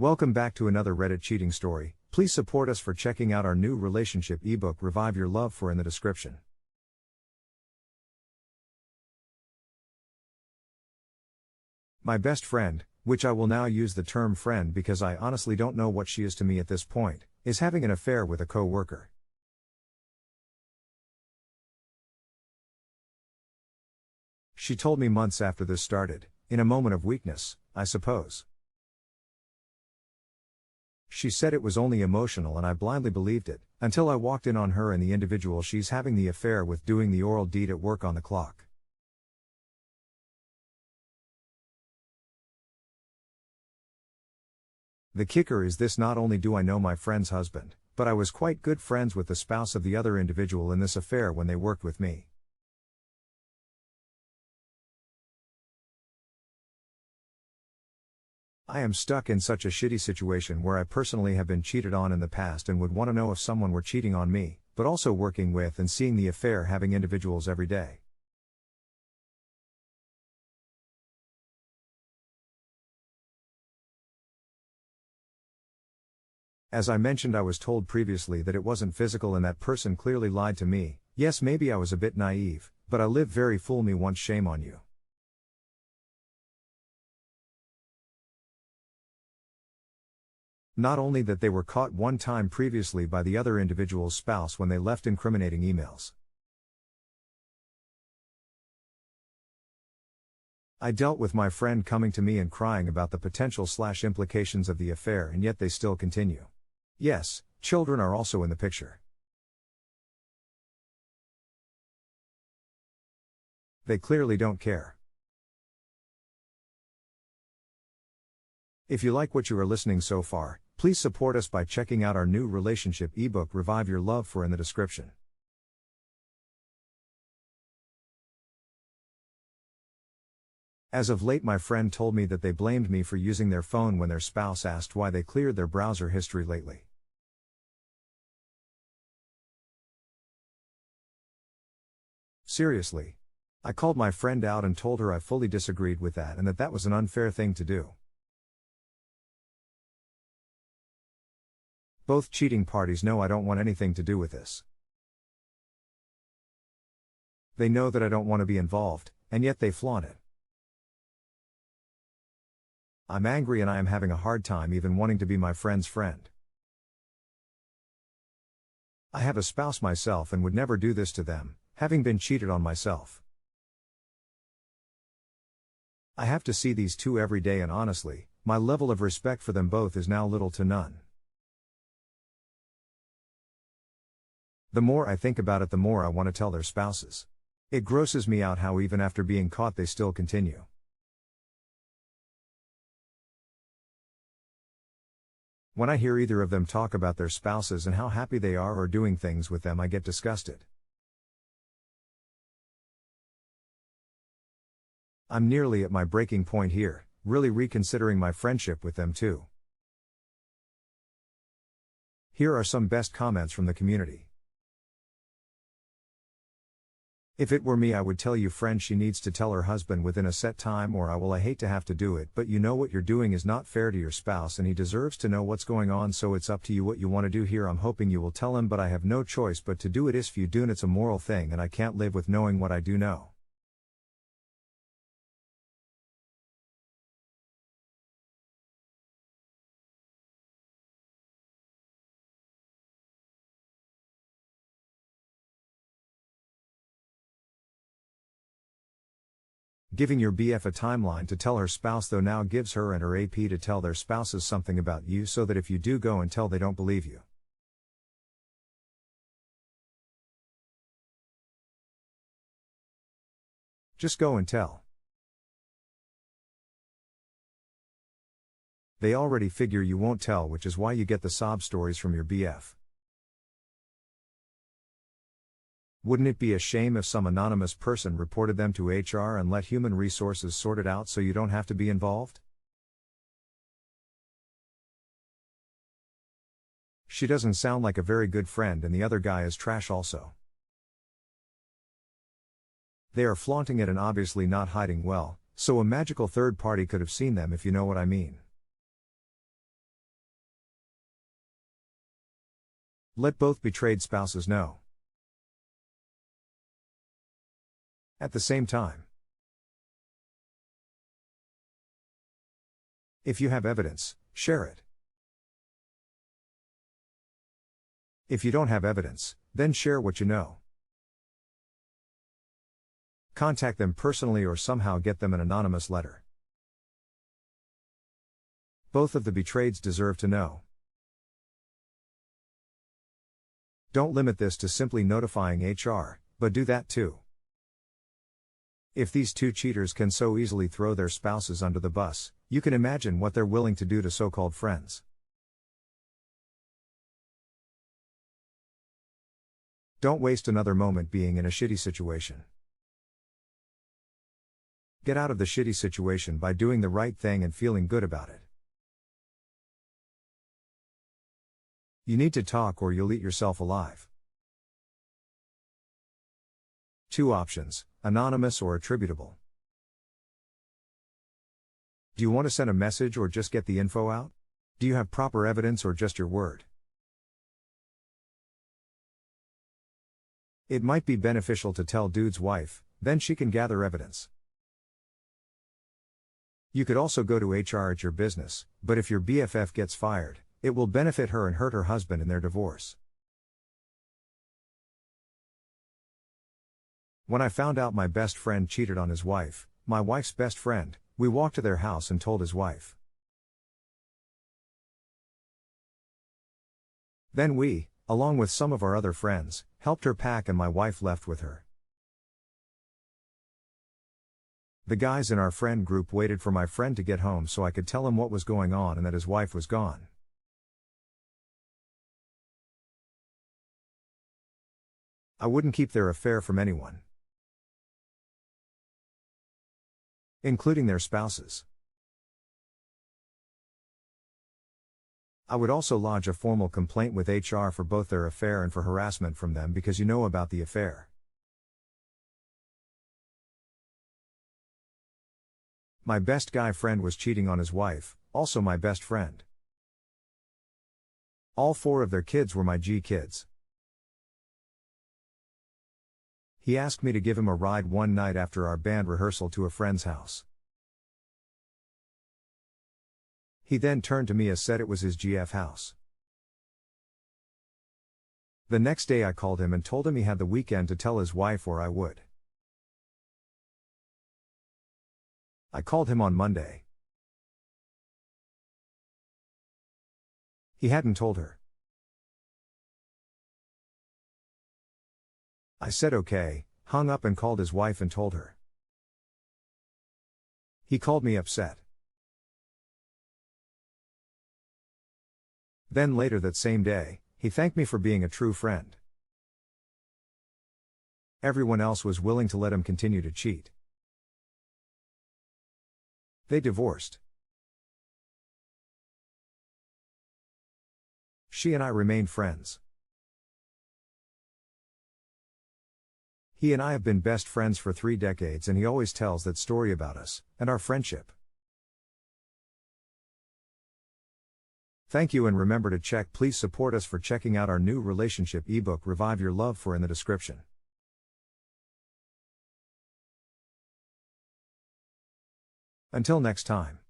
Welcome back to another Reddit cheating story. Please support us for checking out our new relationship ebook Revive Your Love for in the description. My best friend, which I will now use the term friend because I honestly don't know what she is to me at this point, is having an affair with a co-worker. She told me months after this started, in a moment of weakness, I suppose. She said it was only emotional and I blindly believed it, until I walked in on her and the individual she's having the affair with doing the oral deed at work on the clock. The kicker is this: not only do I know my friend's husband, but I was quite good friends with the spouse of the other individual in this affair when they worked with me. I am stuck in such a shitty situation where I personally have been cheated on in the past and would want to know if someone were cheating on me, but also working with and seeing the affair having individuals every day. As I mentioned, I was told previously that it wasn't physical and that person clearly lied to me. Yes, maybe I was a bit naive, but I lived very fool me once, shame on you. Not only that, they were caught one time previously by the other individual's spouse when they left incriminating emails. I dealt with my friend coming to me and crying about the potential/implications of the affair, and yet they still continue. Yes, children are also in the picture. They clearly don't care. If you like what you are listening so far, please support us by checking out our new relationship ebook Revive Your Love for in the description. As of late, my friend told me that they blamed me for using their phone when their spouse asked why they cleared their browser history lately. Seriously. I called my friend out and told her I fully disagreed with that and that that was an unfair thing to do. Both cheating parties know I don't want anything to do with this. They know that I don't want to be involved, and yet they flaunt it. I'm angry and I am having a hard time even wanting to be my friend's friend. I have a spouse myself and would never do this to them, having been cheated on myself. I have to see these two every day, and honestly, my level of respect for them both is now little to none. The more I think about it, the more I want to tell their spouses. It grosses me out how even after being caught they still continue. When I hear either of them talk about their spouses and how happy they are or doing things with them, I get disgusted. I'm nearly at my breaking point here, really reconsidering my friendship with them too. Here are some best comments from the community. If it were me, I would tell you, friend, she needs to tell her husband within a set time, or I hate to have to do it, but you know what you're doing is not fair to your spouse and he deserves to know what's going on, so it's up to you what you want to do here. I'm hoping you will tell him, but I have no choice but to do it. If you do, it's a moral thing and I can't live with knowing what I do know. Giving your BF a timeline to tell her spouse though now gives her and her AP to tell their spouses something about you, so that if you do go and tell, they don't believe you. Just go and tell. They already figure you won't tell, which is why you get the sob stories from your BF. Wouldn't it be a shame if some anonymous person reported them to HR and let human resources sort it out so you don't have to be involved? She doesn't sound like a very good friend, and the other guy is trash also. They are flaunting it and obviously not hiding well, so a magical third party could have seen them, if you know what I mean. Let both betrayed spouses know. At the same time. If you have evidence, share it. If you don't have evidence, then share what you know. Contact them personally or somehow get them an anonymous letter. Both of the betrayeds deserve to know. Don't limit this to simply notifying HR, but do that too. If these two cheaters can so easily throw their spouses under the bus, you can imagine what they're willing to do to so-called friends. Don't waste another moment being in a shitty situation. Get out of the shitty situation by doing the right thing and feeling good about it. You need to talk or you'll eat yourself alive. 2 options, anonymous or attributable. Do you want to send a message or just get the info out? Do you have proper evidence or just your word? It might be beneficial to tell dude's wife, then she can gather evidence. You could also go to HR at your business, but if your BFF gets fired, it will benefit her and hurt her husband in their divorce. When I found out my best friend cheated on his wife, my wife's best friend, we walked to their house and told his wife. Then we, along with some of our other friends, helped her pack and my wife left with her. The guys in our friend group waited for my friend to get home so I could tell him what was going on and that his wife was gone. I wouldn't keep their affair from anyone, including their spouses. I would also lodge a formal complaint with HR for both their affair and for harassment from them because you know about the affair. My best guy friend was cheating on his wife, also my best friend. All 4 of their kids were my G kids. He asked me to give him a ride one night after our band rehearsal to a friend's house. He then turned to me and said it was his GF house. The next day I called him and told him he had the weekend to tell his wife or I would. I called him on Monday. He hadn't told her. I said okay, hung up and called his wife and told her. He called me upset. Then later that same day, he thanked me for being a true friend. Everyone else was willing to let him continue to cheat. They divorced. She and I remained friends. He and I have been best friends for 3 decades and he always tells that story about us, and our friendship. Thank you and remember to please support us for checking out our new relationship ebook Revive Your Love for in the description. Until next time.